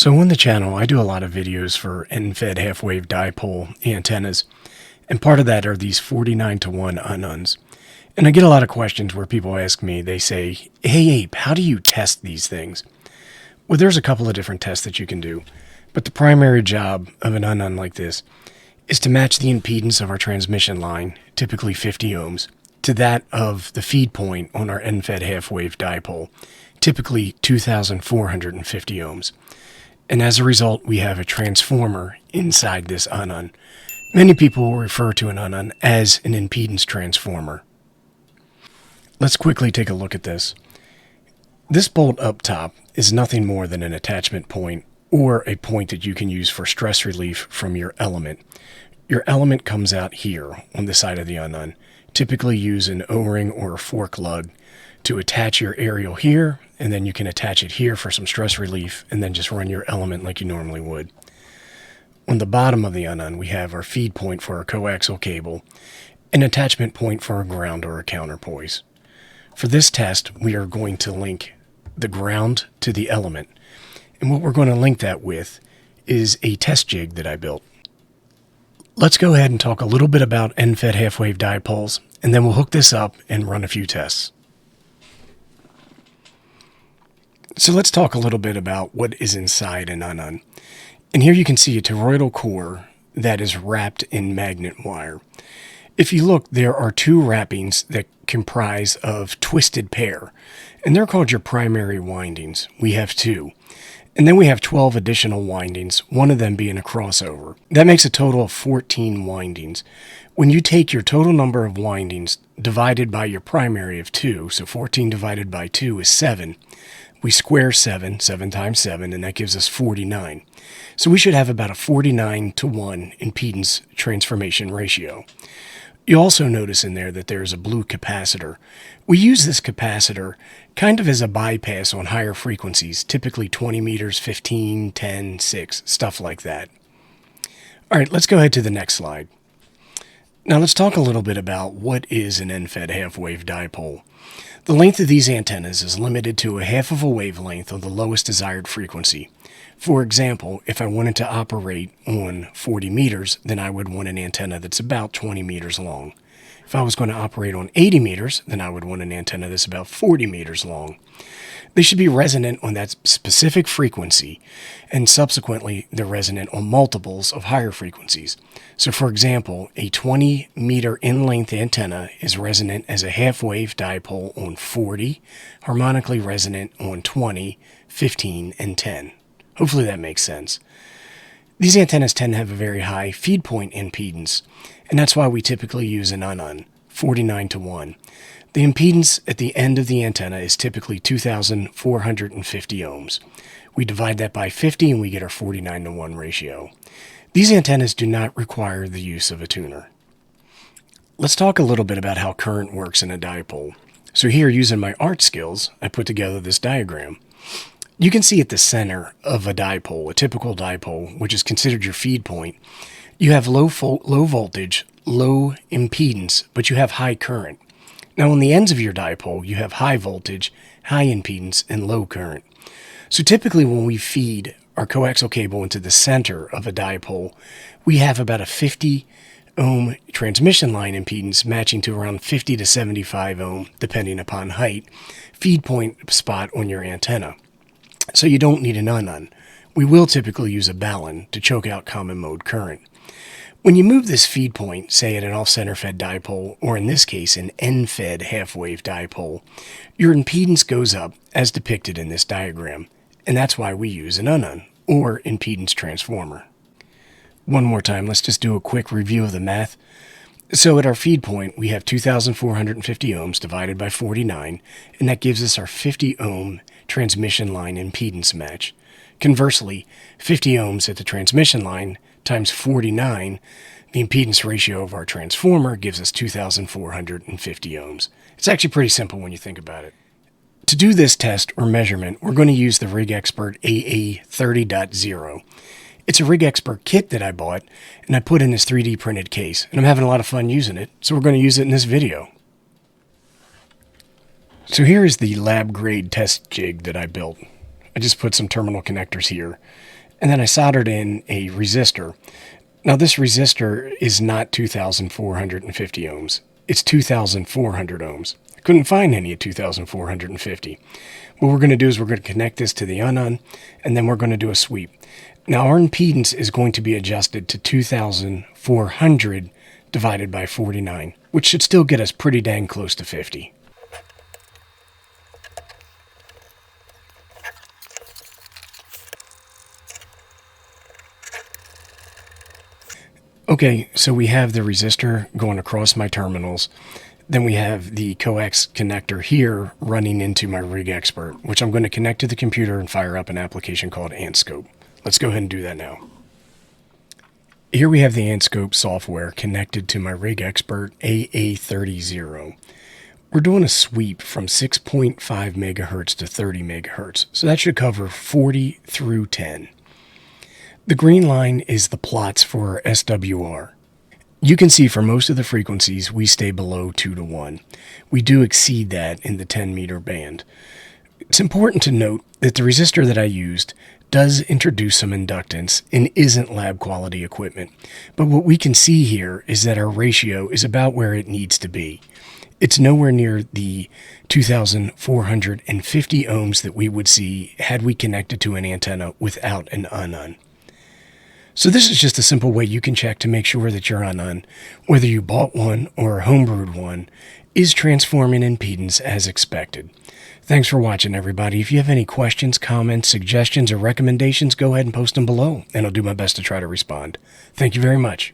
So on the channel, I do a lot of videos for end-fed half-wave dipole antennas, and part of that are these 49-to-1 Ununs. And I get a lot of questions where people ask me, they say, "Hey Ape, how do you test these things?" Well, there's a couple of different tests that you can do, but the primary job of an Unnun like this is to match the impedance of our transmission line, typically 50 ohms, to that of the feed point on our end-fed half-wave dipole, typically 2,450 ohms. And as a result, we have a transformer inside this Unnun. Many people will refer to an Unnun as an impedance transformer. Let's quickly take a look at this. This bolt up top is nothing more than an attachment point or a point that you can use for stress relief from your element. Your element comes out here on the side of the Unnun. Typically use an O-ring or a fork lug to attach your aerial here, and then you can attach it here for some stress relief, and then just run your element like you normally would. On the bottom of the Unnun, we have our feed point for our coaxial cable, an attachment point for a ground or a counterpoise. For this test, we are going to link the ground to the element, and what we're going to link that with is a test jig that I built. Let's go ahead and talk a little bit about end-fed half-wave dipoles, and then we'll hook this up and run a few tests. So let's talk a little bit about what is inside an Unnun. And here you can see a toroidal core that is wrapped in magnet wire. If you look, there are two wrappings that comprise of twisted pair, and they're called your primary windings. We have two. And then we have 12 additional windings, one of them being a crossover. That makes a total of 14 windings. When you take your total number of windings divided by your primary of 2, so 14 divided by 2 is 7, we square 7 times 7, and that gives us 49. So we should have about a 49-to-1 impedance transformation ratio. You also notice in there that there's a blue capacitor. We use this capacitor kind of as a bypass on higher frequencies, typically 20 meters, 15, 10, 6, stuff like that. All right, let's go ahead to the next slide. Now let's talk a little bit about what is an end-fed half-wave dipole. The length of these antennas is limited to a half of a wavelength of the lowest desired frequency. For example, if I wanted to operate on 40 meters, then I would want an antenna that's about 20 meters long. If I was going to operate on 80 meters, then I would want an antenna that's about 40 meters long. They should be resonant on that specific frequency, and subsequently they're resonant on multiples of higher frequencies. So for example, a 20 meter in-length antenna is resonant as a half-wave dipole on 40, harmonically resonant on 20, 15, and 10. Hopefully that makes sense. These antennas tend to have a very high feed point impedance, and that's why we typically use an Unnun, 49-to-1. The impedance at the end of the antenna is typically 2,450 ohms. We divide that by 50 and we get our 49-to-1 ratio. These antennas do not require the use of a tuner. Let's talk a little bit about how current works in a dipole. So here, using my art skills, I put together this diagram. You can see at the center of a dipole, a typical dipole, which is considered your feed point, you have low voltage, low impedance, but you have high current. Now on the ends of your dipole, you have high voltage, high impedance, and low current. So typically when we feed our coaxial cable into the center of a dipole, we have about a 50 ohm transmission line impedance matching to around 50 to 75 ohm, depending upon height, feed point spot on your antenna. So you don't need an Unnun. We will typically use a Balun to choke out common mode current. When you move this feed point, say at an off-center fed dipole, or in this case an end-fed half-wave dipole, your impedance goes up as depicted in this diagram, and that's why we use an Unnun, or impedance transformer. One more time, let's just do a quick review of the math. So at our feed point, we have 2,450 ohms divided by 49, and that gives us our 50 ohm transmission line impedance match. Conversely, 50 ohms at the transmission line times 49, the impedance ratio of our transformer gives us 2,450 ohms. It's actually pretty simple when you think about it. To do this test or measurement, we're going to use the RigExpert AA-30.ZERO. It's a RigExpert kit that I bought, and I put in this 3D printed case, and I'm having a lot of fun using it, so we're going to use it in this video. So here is the lab grade test jig that I built. I just put some terminal connectors here, and then I soldered in a resistor. Now this resistor is not 2,450 ohms. It's 2,400 ohms. I couldn't find any at 2,450. What we're going to do is we're going to connect this to the UnUn, and then we're going to do a sweep. Now our impedance is going to be adjusted to 2,400 divided by 49, which should still get us pretty dang close to 50. Okay, so we have the resistor going across my terminals. Then we have the coax connector here running into my RigExpert, which I'm going to connect to the computer and fire up an application called AntScope. Let's go ahead and do that now. Here we have the AntScope software connected to my RigExpert AA-30.ZERO. We're doing a sweep from 6.5 megahertz to 30 megahertz, so that should cover 40 through 10. The green line is the plots for SWR. You can see for most of the frequencies, we stay below 2 to 1. We do exceed that in the 10 meter band. It's important to note that the resistor that I used does introduce some inductance and isn't lab quality equipment. But what we can see here is that our ratio is about where it needs to be. It's nowhere near the 2,450 ohms that we would see had we connected to an antenna without an UnUn. So this is just a simple way you can check to make sure that your UnUn, whether you bought one or homebrewed one, is transforming impedance as expected. Thanks for watching, everybody. If you have any questions, comments, suggestions, or recommendations, go ahead and post them below, and I'll do my best to try to respond. Thank you very much.